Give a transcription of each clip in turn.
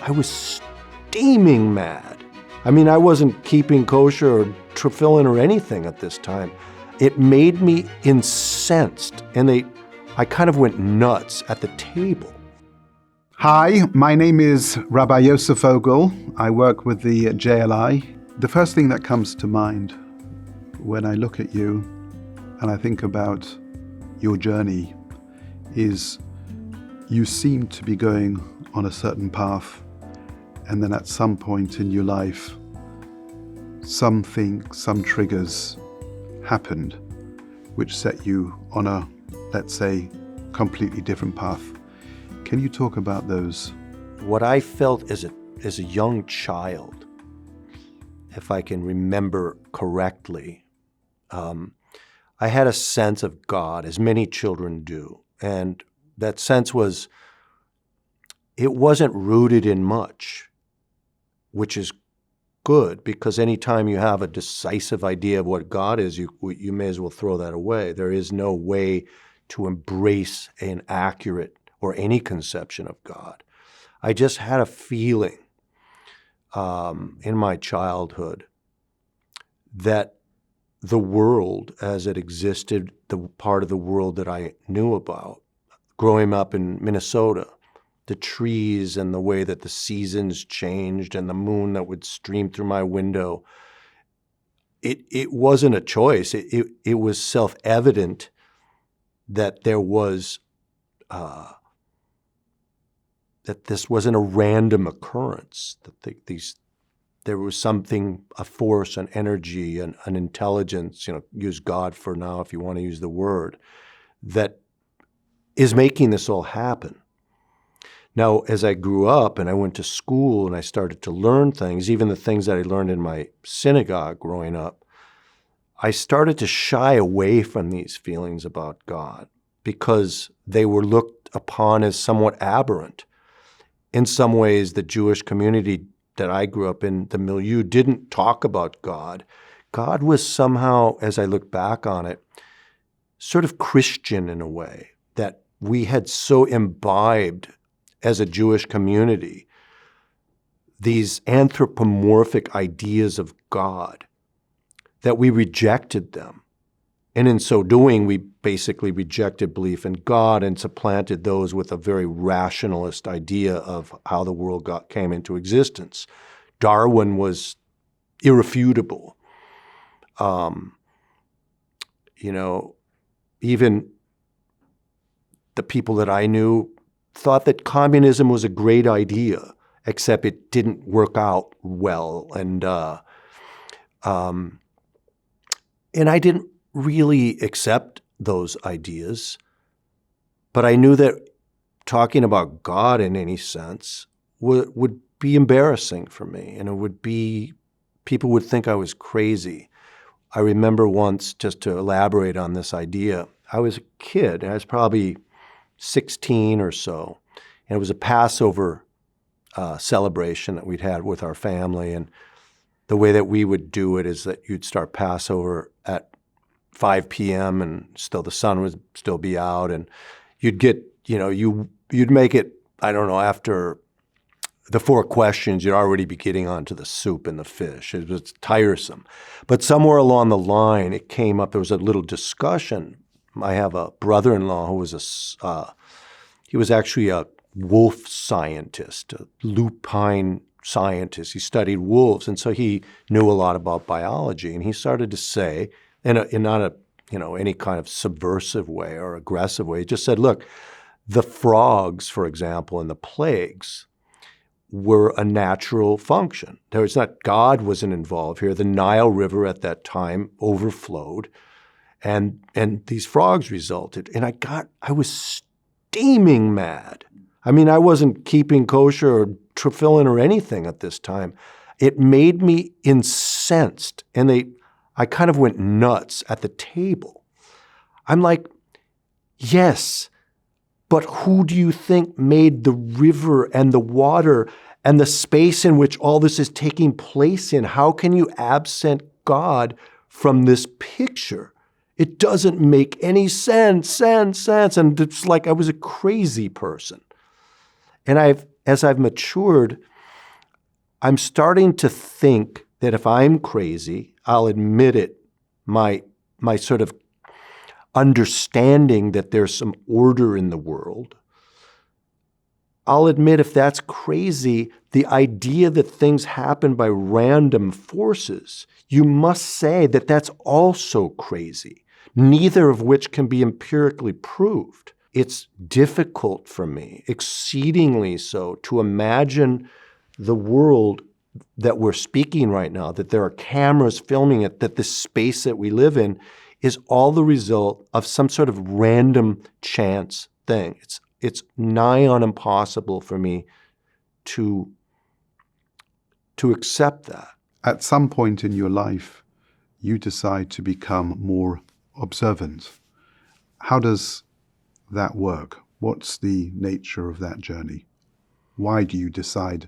I was steaming mad. I mean, I wasn't keeping kosher or tefillin or anything at this time. It made me incensed, and I kind of went nuts at the table. Hi, my name is Rabbi Yosef Vogel. I work with the JLI. The first thing that comes to mind when I look at you and I think about your journey is you seem to be going on a certain path, and then at some point in your life, some triggers happened which set you on a, let's say, completely different path. Can you talk about those? What I felt as a young child, if I can remember correctly, I had a sense of God, as many children do. And that sense it wasn't rooted in much, which is good, because anytime you have a decisive idea of what God is, you may as well throw that away. There is no way to embrace an accurate or any conception of God. I just had a feeling in my childhood that the world as it existed, the part of the world that I knew about, growing up in Minnesota, the trees and the way that the seasons changed and the moon that would stream through my window, it wasn't a choice. It was self-evident that there was that this wasn't a random occurrence, that there was something, a force, an energy, an intelligence, use God for now if you want to use the word, that is making this all happen. Now, as I grew up and I went to school and I started to learn things, even the things that I learned in my synagogue growing up, I started to shy away from these feelings about God because they were looked upon as somewhat aberrant. In some ways, the Jewish community that I grew up in, the milieu, didn't talk about God. God was somehow, as I look back on it, sort of Christian in a way, that we had so imbibed as a Jewish community these anthropomorphic ideas of God that we rejected them. And in so doing, we basically rejected belief in God and supplanted those with a very rationalist idea of how the world came into existence. Darwin was irrefutable. Even the people that I knew thought that communism was a great idea, except it didn't work out well. And I didn't really accept those ideas, but I knew that talking about God in any sense would be embarrassing for me, and people would think I was crazy. I remember once, just to elaborate on this idea, I was a kid, I was probably 16 or so, and it was a Passover celebration that we'd had with our family, and the way that we would do it is that you'd start Passover at 5 p.m. and still the sun would still be out, and you'd get, you'd make it, I don't know, after the 4 questions, you'd already be getting onto the soup and the fish. It was tiresome. But somewhere along the line, it came up, there was a little discussion. I have a brother-in-law who was he was actually a wolf scientist, a lupine scientist. He studied wolves, and so he knew a lot about biology. And he started to say, in not any kind of subversive way or aggressive way, he just said, look, the frogs, for example, in the plagues were a natural function. God wasn't involved here. The Nile River at that time overflowed, and these frogs resulted. And I was steaming mad. I mean, I wasn't keeping kosher or tefillin or anything at this time. It made me incensed, and I kind of went nuts at the table. I'm like, yes, but who do you think made the river and the water and the space in which all this is taking place in? How can you absent God from this picture? It doesn't make any sense. And it's like I was a crazy person. And as I've matured, I'm starting to think that if I'm crazy, I'll admit it, my sort of understanding that there's some order in the world. I'll admit if that's crazy, the idea that things happen by random forces, you must say that that's also crazy, neither of which can be empirically proved. It's difficult for me, exceedingly so, to imagine the world that we're speaking right now, that there are cameras filming it, that this space that we live in is all the result of some sort of random chance thing. It's nigh on impossible for me to accept that. At some point in your life, you decide to become more observant. How does that work? What's the nature of that journey? Why do you decide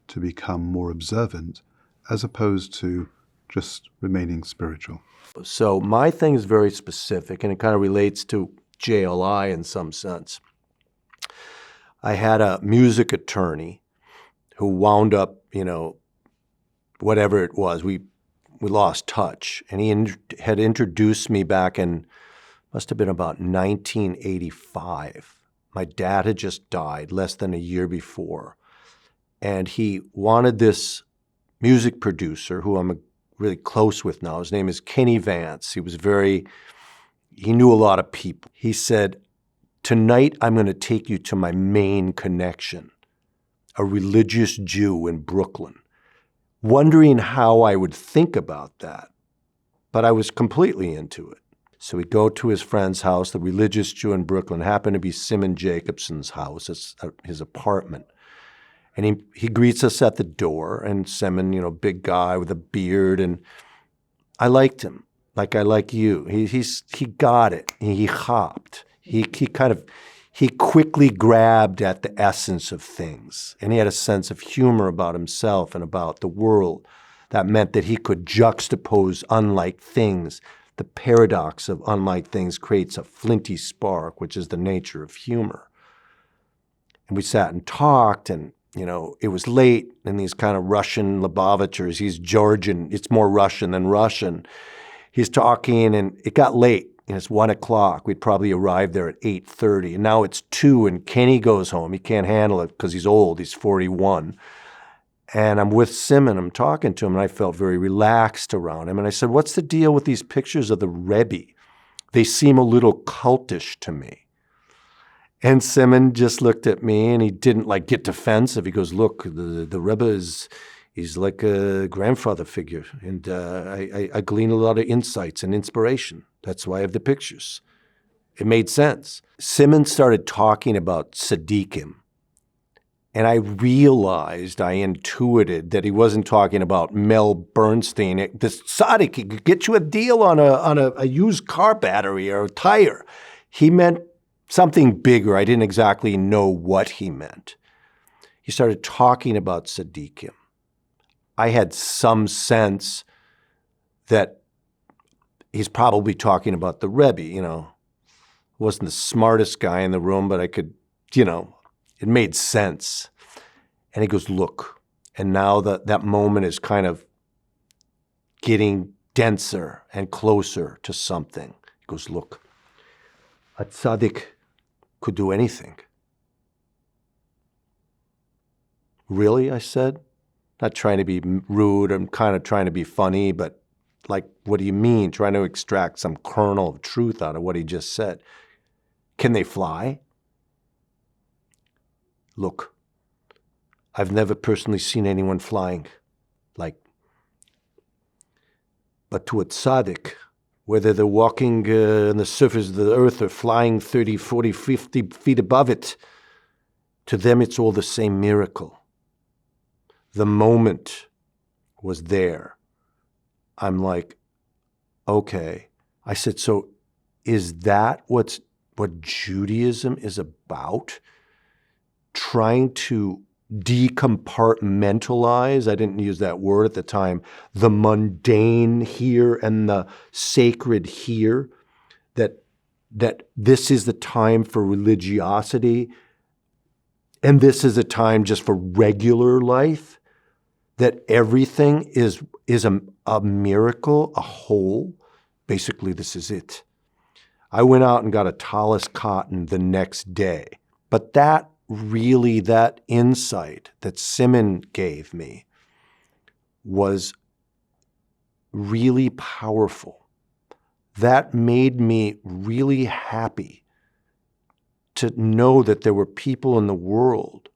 to become more observant as opposed to just remaining spiritual? So my thing is very specific, and it kind of relates to JLI in some sense. I had a music attorney who wound up, whatever it was, we lost touch. And he had introduced me back in, must have been about 1985. My dad had just died less than a year before. And he wanted this music producer who I'm really close with now. His name is Kenny Vance. He knew a lot of people. He said, "Tonight I'm going to take you to my main connection, a religious Jew in Brooklyn," wondering how I would think about that. But I was completely into it. So we go to his friend's house, the religious Jew in Brooklyn, happened to be Simon Jacobson's house, it's his apartment. And he greets us at the door, and Simon, big guy with a beard, and I liked him, like I like you. He got it. He hopped. He quickly grabbed at the essence of things, and he had a sense of humor about himself and about the world. That meant that he could juxtapose unlike things. The paradox of unlike things creates a flinty spark, which is the nature of humor. And we sat and talked, and it was late, and these kind of Russian Lubavitchers, he's Georgian, it's more Russian than Russian. He's talking, and it got late, and it's 1 o'clock. We'd probably arrived there at 8:30, and now it's 2, and Kenny goes home. He can't handle it because he's old, he's 41. And I'm with Simon, I'm talking to him, and I felt very relaxed around him. And I said, "What's the deal with these pictures of the Rebbe? They seem a little cultish to me." And Simon just looked at me, and he didn't get defensive. He goes, "Look, the Rebbe he's like a grandfather figure, and I glean a lot of insights and inspiration. That's why I have the pictures." It made sense. Simon started talking about tzaddikim, and I realized, I intuited that he wasn't talking about Mel Bernstein. This tzaddik could get you a deal on a used car battery or a tire. He meant something bigger. I didn't exactly know what he meant. He started talking about tzaddikim. I had some sense that he's probably talking about the Rebbe, Wasn't the smartest guy in the room, but I could, it made sense. And he goes, "Look," and now that moment is kind of getting denser and closer to something. He goes, "Look, a tzaddik could do anything." "Really?" I said. Not trying to be rude, I'm kind of trying to be funny, but what do you mean? Trying to extract some kernel of truth out of what he just said. "Can they fly?" "Look, I've never personally seen anyone flying, but to a tzaddik, whether they're walking on the surface of the earth or flying 30, 40, 50 feet above it, to them it's all the same miracle. The moment was there." I'm like, "Okay." I said, "So is that what Judaism is about? Trying to decompartmentalize," I didn't use that word at the time, "the mundane here and the sacred here, that this is the time for religiosity and this is a time just for regular life, that everything is a miracle, a whole. Basically, this is it. I went out and got a tallis cotton the next day. But that insight that Simon gave me was really powerful. That made me really happy to know that there were people in the world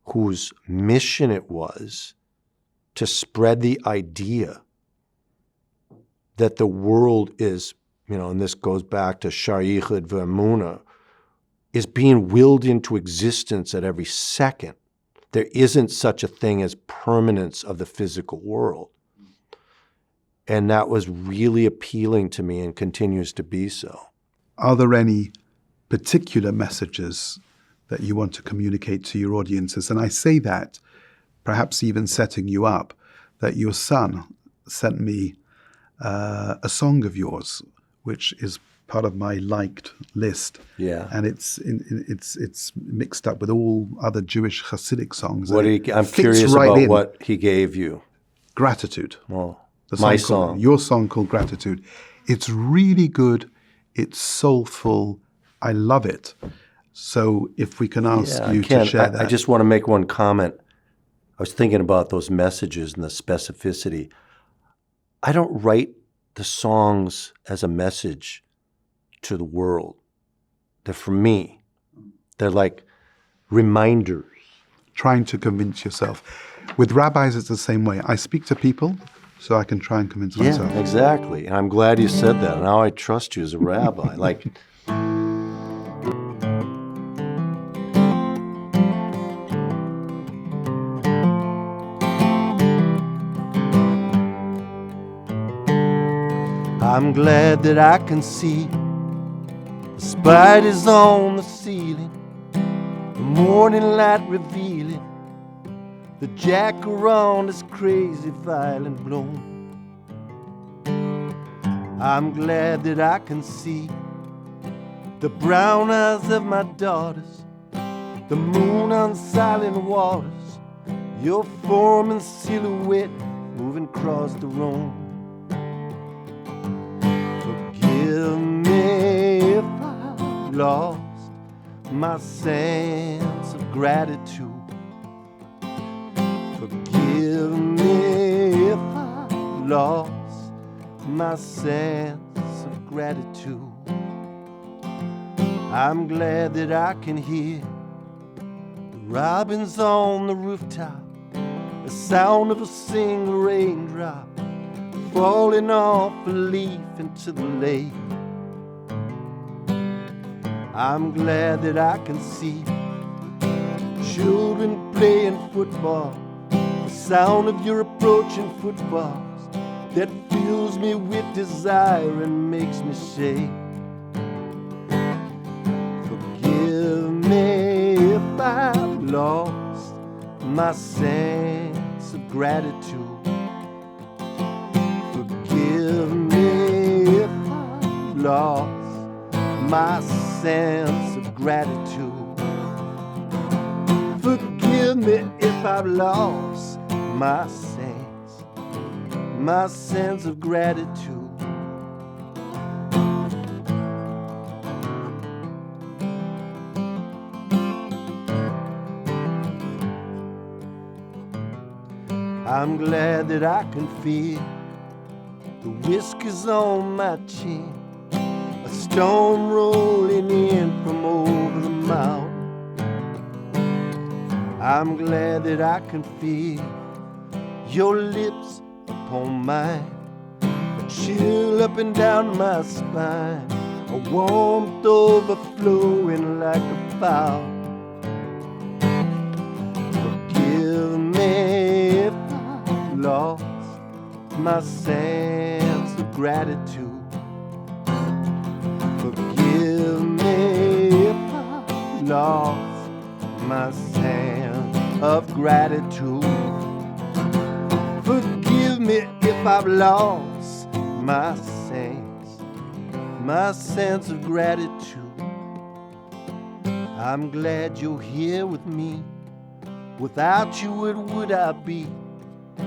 whose mission it was to spread the idea that the world is, and this goes back to Sharichad Vermuna, is being willed into existence at every second. There isn't such a thing as permanence of the physical world. And that was really appealing to me and continues to be so. Are there any particular messages that you want to communicate to your audiences? And I say that, perhaps even setting you up, that your son sent me a song of yours, which is part of my liked list. Yeah. And it's mixed up with all other Jewish Hasidic songs. I'm curious about what he gave you. Gratitude. Well, My song. Your song called Gratitude. It's really good. It's soulful. I love it. So if we can ask you to share that. I just want to make one comment. I was thinking about those messages and the specificity. I don't write the songs as a message to the world. They're for me. They're like reminders. Trying to convince yourself. With rabbis, it's the same way. I speak to people so I can try and convince myself. Yeah, exactly. And I'm glad you said that. Now I trust you as a rabbi. I'm glad that I can see the spiders on the ceiling, the morning light revealing the jacaranda is crazy violent bloom. I'm glad that I can see the brown eyes of my daughters, the moon on silent waters, your form and silhouette moving across the room. Forgive me if I've lost my sense of gratitude. Forgive me if I've lost my sense of gratitude. I'm glad that I can hear the robins on the rooftop, the sound of a single raindrop falling off a leaf into the lake. I'm glad that I can see children playing football, the sound of your approaching footfalls that fills me with desire and makes me shake. Forgive me if I've lost my sense of gratitude. Forgive me if I've lost my sense of gratitude. Forgive me if I've lost my sense of gratitude. I'm glad that I can feel the whiskers on my chin, a storm rolling in from over the mountain. I'm glad that I can feel your lips upon mine, a chill up and down my spine, a warmth overflowing like a fountain. Forgive me if I've lost my sense of gratitude. Forgive me if I've lost my sense of gratitude. Forgive me if I've lost my sense of gratitude. I'm glad you're here with me. Without you, where would I be?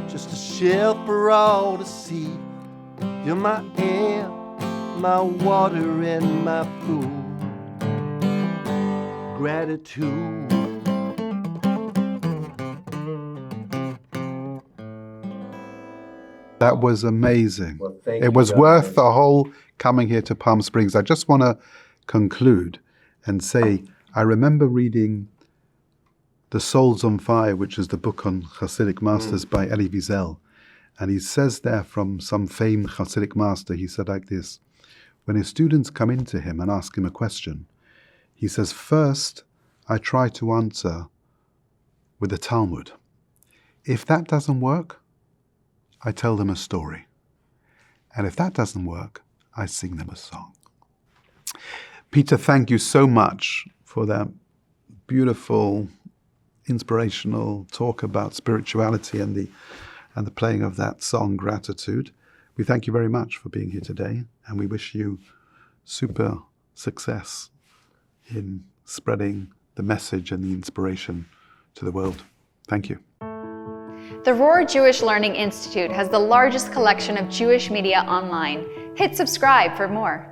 just a shell for all to see. You're my air, my water, and my food. Gratitude. That was amazing. Well, thank it you, was God. worth the whole coming here to Palm Springs. I just want to conclude and say, I remember reading The Soul's on Fire, which is the book on Hasidic masters by Elie Wiesel. And he says there from some famed Hasidic master, he said like this, when his students come into him and ask him a question, he says, first, I try to answer with the Talmud. If that doesn't work, I tell them a story. And if that doesn't work, I sing them a song. Peter, thank you so much for that beautiful, inspirational talk about spirituality and the playing of that song, Gratitude. We thank you very much for being here today, and we wish you super success in spreading the message and the inspiration to the world. Thank you. The Rohr Jewish Learning Institute has the largest collection of Jewish media online. Hit subscribe for more.